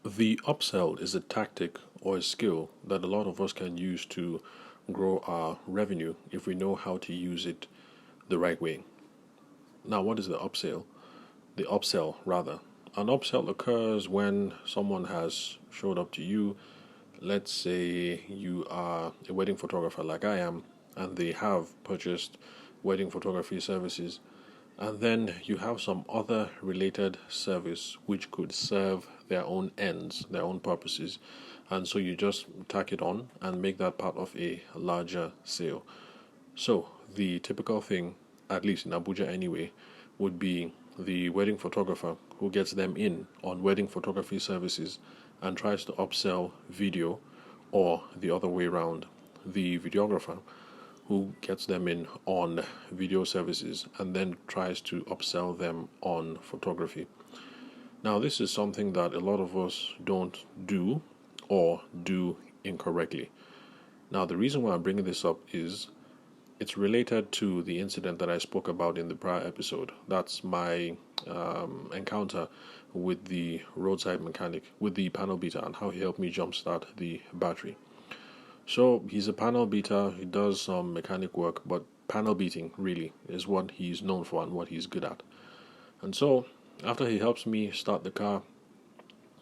The upsell is a tactic or a skill that a lot of us can use to grow our revenue if we know how to use it the right way. Now, what is the upsell? The upsell, rather. An upsell occurs when someone has showed up to you. Let's say you are a wedding photographer like I am, and they have purchased wedding photography services, and then you have some other related service which could serve their own ends, their own purposes. And so you just tack it on and make that part of a larger sale. So the typical thing, at least in Abuja anyway, would be the wedding photographer who gets them in on wedding photography services and tries to upsell video, or the other way around, the videographer who gets them in on video services and then tries to upsell them on photography. Now, this is something that a lot of us don't do or do incorrectly. Now, the reason why I'm bringing this up is it's related to the incident that I spoke about in the prior episode. That's my encounter with the roadside mechanic, with the panel beater, and how he helped me jumpstart the battery. So he's a panel beater, he does some mechanic work, but panel beating really is what he's known for and what he's good at. And so after he helps me start the car,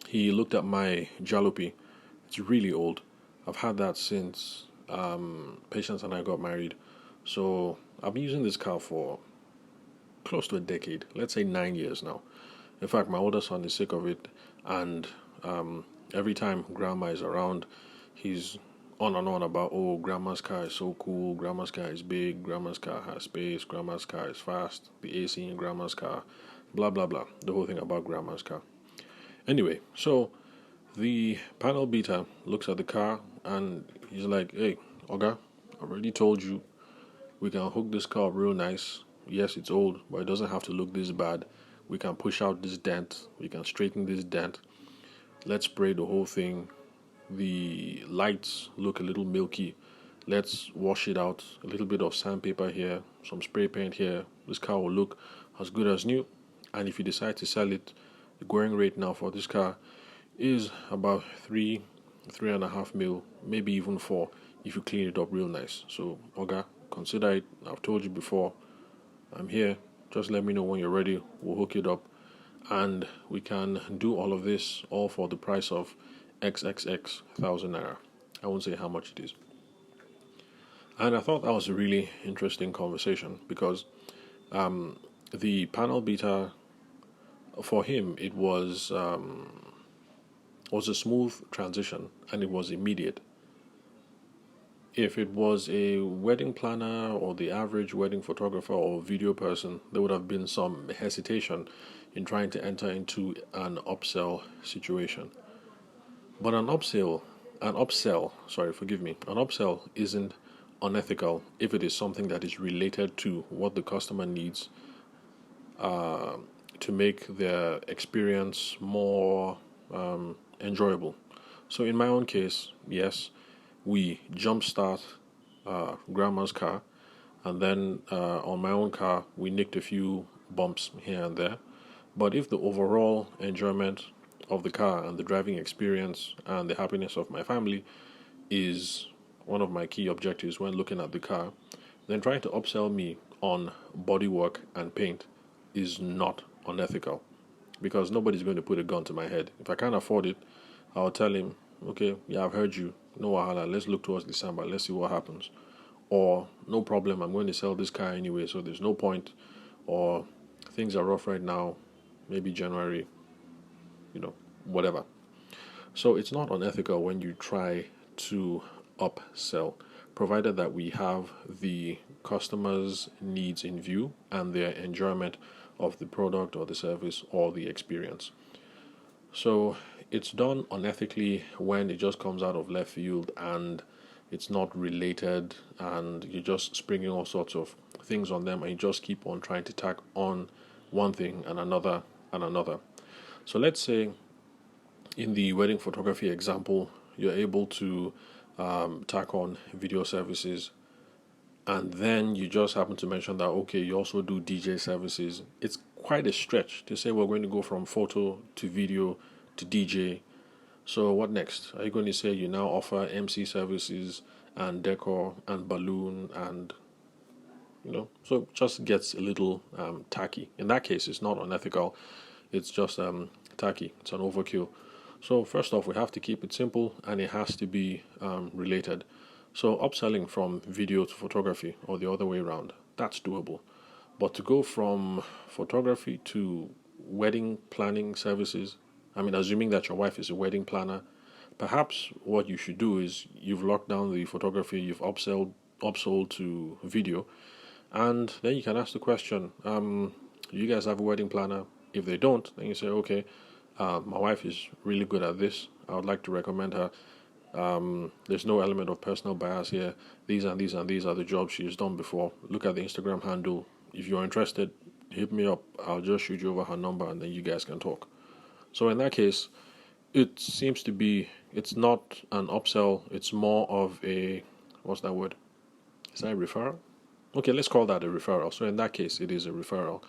he looked at my jalopy. It's really old. I've had that since Patience and I got married. So I've been using this car for close to a decade, let's say 9 years now. In fact, my older son is sick of it, and every time grandma is around, he's on and on about, oh, grandma's car is so cool, grandma's car is big, grandma's car has space, grandma's car is fast, the AC in grandma's car, blah blah blah, the whole thing about grandma's car. Anyway, so the panel beater looks at the car and he's like, hey, Oga, I already told you we can hook this car up real nice. Yes, it's old, but it doesn't have to look this bad. We can push out this dent, we can straighten this dent. Let's spray the whole thing. The lights look a little milky. Let's wash it out. A little bit of sandpaper here, some spray paint here. This car will look as good as new. And if you decide to sell it, the going rate now for this car is about 3.5 mil, maybe even 4 if you clean it up real nice. So, Oga, consider it. I've told you before, I'm here. Just let me know when you're ready. We'll hook it up, and we can do all of this all for the price of XXX thousand naira. I won't say how much it is. And I thought that was a really interesting conversation because the panel beater, for him, it was a smooth transition and it was immediate. If it was a wedding planner or the average wedding photographer or video person, there would have been some hesitation in trying to enter into an upsell situation. But an upsell, an upsell isn't unethical if it is something that is related to what the customer needs to make their experience more enjoyable. So in my own case, yes, we jumpstart grandma's car, and then on my own car, we nicked a few bumps here and there. But if the overall enjoyment of the car and the driving experience and the happiness of my family is one of my key objectives when looking at the car, then trying to upsell me on bodywork and paint is not unethical, because nobody's going to put a gun to my head. If I can't afford it, I'll tell him, okay, yeah, I've heard you. No wahala, let's look towards December. Let's see what happens. Or, no problem, I'm going to sell this car anyway, so there's no point. Or, things are rough right now, maybe January, whatever. So it's not unethical when you try to upsell, provided that we have the customer's needs in view and their enjoyment of the product or the service or the experience. So it's done unethically when it just comes out of left field and it's not related, and you're just springing all sorts of things on them, and you just keep on trying to tack on one thing and another and another. So let's say in the wedding photography example, you're able to tack on video services, and then you just happen to mention that, okay, you also do DJ services. It's quite a stretch to say we're going to go from photo to video to DJ So what next? Are you going to say you now offer MC services and decor and balloon and so it just gets a little tacky. In that case, it's not unethical. It's just tacky. It's an overkill. So first off, we have to keep it simple and it has to be related. So upselling from video to photography or the other way around, that's doable. But to go from photography to wedding planning services, I mean, assuming that your wife is a wedding planner, perhaps what you should do is you've locked down the photography, you've upsold to video, and then you can ask the question, you guys have a wedding planner? If they don't, then you say, okay, my wife is really good at this. I would like to recommend her. There's no element of personal bias here. These and these and these are the jobs she's done before. Look at the Instagram handle. If you're interested, hit me up. I'll just shoot you over her number and then you guys can talk. So in that case, it seems to be, it's not an upsell. It's more of a, what's that word? Is that a referral? Okay, let's call that a referral. So in that case, it is a referral.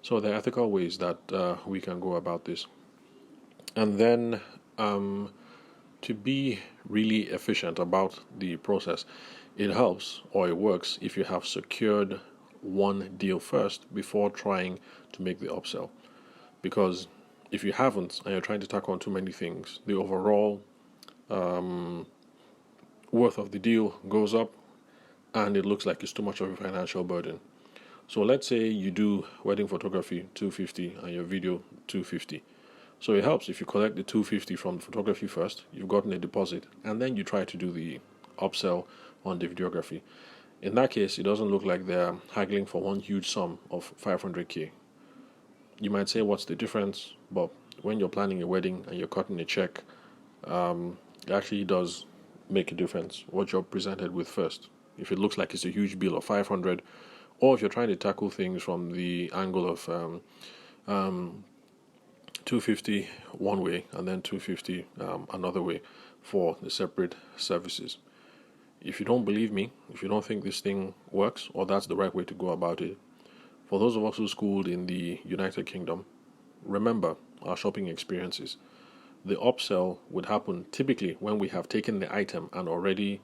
So there are ethical ways that we can go about this. And then to be really efficient about the process, it helps or it works if you have secured one deal first before trying to make the upsell. Because if you haven't and you're trying to tack on too many things, the overall worth of the deal goes up and it looks like it's too much of a financial burden. So let's say you do wedding photography 250 and your video 250. So it helps if you collect the 250 from the photography first, you've gotten a deposit, and then you try to do the upsell on the videography. In that case, it doesn't look like they're haggling for one huge sum of 500k. You might say, what's the difference? But when you're planning a wedding and you're cutting a check, it actually does make a difference what you're presented with first. If it looks like it's a huge bill of 500, or if you're trying to tackle things from the angle of 250 one way and then 250 another way for the separate services. If you don't believe me, if you don't think this thing works or that's the right way to go about it, for those of us who schooled in the United Kingdom, remember our shopping experiences. The upsell would happen typically when we have taken the item and already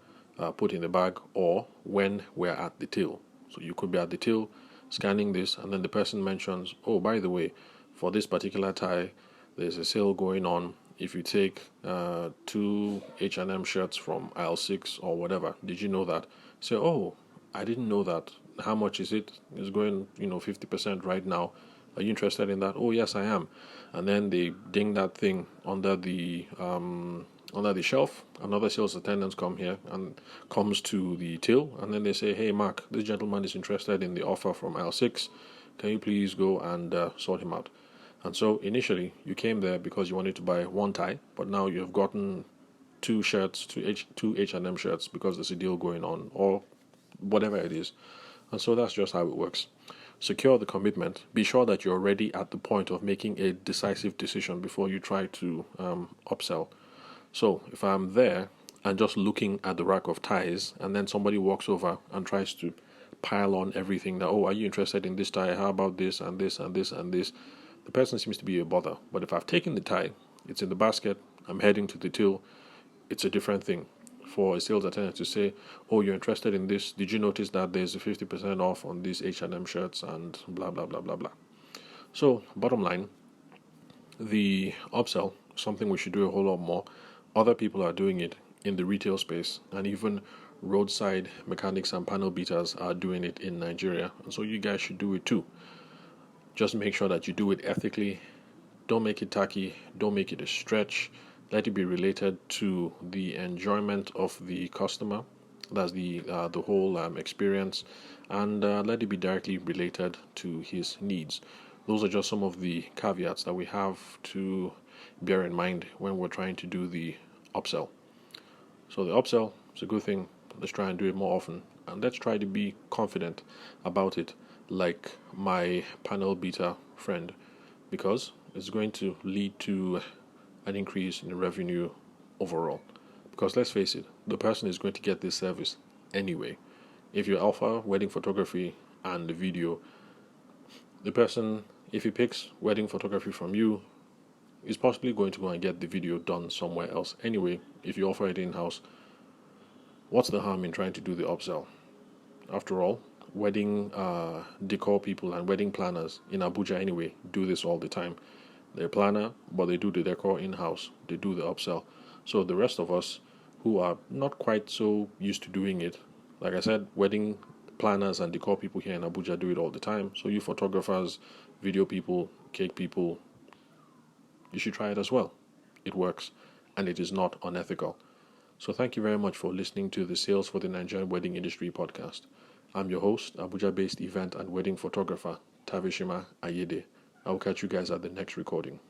put in the bag, or when we're at the till. So you could be at the till scanning this, and then the person mentions, oh, by the way, for this particular tie, there's a sale going on. If you take 2 H&M shirts from aisle 6 or whatever, did you know that? Say, oh, I didn't know that. How much is it? It's going, 50% right now. Are you interested in that? Oh, yes, I am. And then they ding that thing under the shelf. Another sales attendant comes to the till, and then they say, hey, Mark, this gentleman is interested in the offer from aisle 6. Can you please go and sort him out? And so initially you came there because you wanted to buy one tie, but now you have gotten 2 shirts, two H&M shirts because there's a deal going on, or whatever it is. And so that's just how it works. Secure the commitment. Be sure that you're ready at the point of making a decisive decision before you try to upsell. So if I'm there and just looking at the rack of ties, and then somebody walks over and tries to pile on everything that, oh, are you interested in this tie? How about this and this and this and this? The person seems to be a bother. But if I've taken the tie, it's in the basket, I'm heading to the till, it's a different thing. For a sales attendant to say, oh, you're interested in this, did you notice that there's a 50% off on these H&M shirts and blah, blah, blah, blah, blah. So, bottom line, the upsell, something we should do a whole lot more. Other people are doing it in the retail space, and even roadside mechanics and panel beaters are doing it in Nigeria. And so you guys should do it too. Just make sure that you do it ethically. Don't make it tacky. Don't make it a stretch. Let it be related to the enjoyment of the customer. That's the whole experience, and let it be directly related to his needs. Those are just some of the caveats that we have to bear in mind when we're trying to do the upsell. So the upsell is a good thing. Let's try and do it more often, and let's try to be confident about it, like my panel beater friend, because it's going to lead to an increase in the revenue overall. Because let's face it, the person is going to get this service anyway. If you offer wedding photography and the video, the person, if he picks wedding photography from you, is possibly going to go and get the video done somewhere else. Anyway, if you offer it in-house, what's the harm in trying to do the upsell? After all, wedding decor people and wedding planners in Abuja anyway do this all the time. They're a planner, but they do the decor in-house. They do the upsell. So the rest of us who are not quite so used to doing it, like I said, wedding planners and decor people here in Abuja do it all the time. So you photographers, video people, cake people, you should try it as well. It works, and it is not unethical. So thank you very much for listening to the Sales for the Nigerian Wedding Industry podcast. I'm your host, Abuja-based event and wedding photographer, Tavishima Ayede. I will catch you guys at the next recording.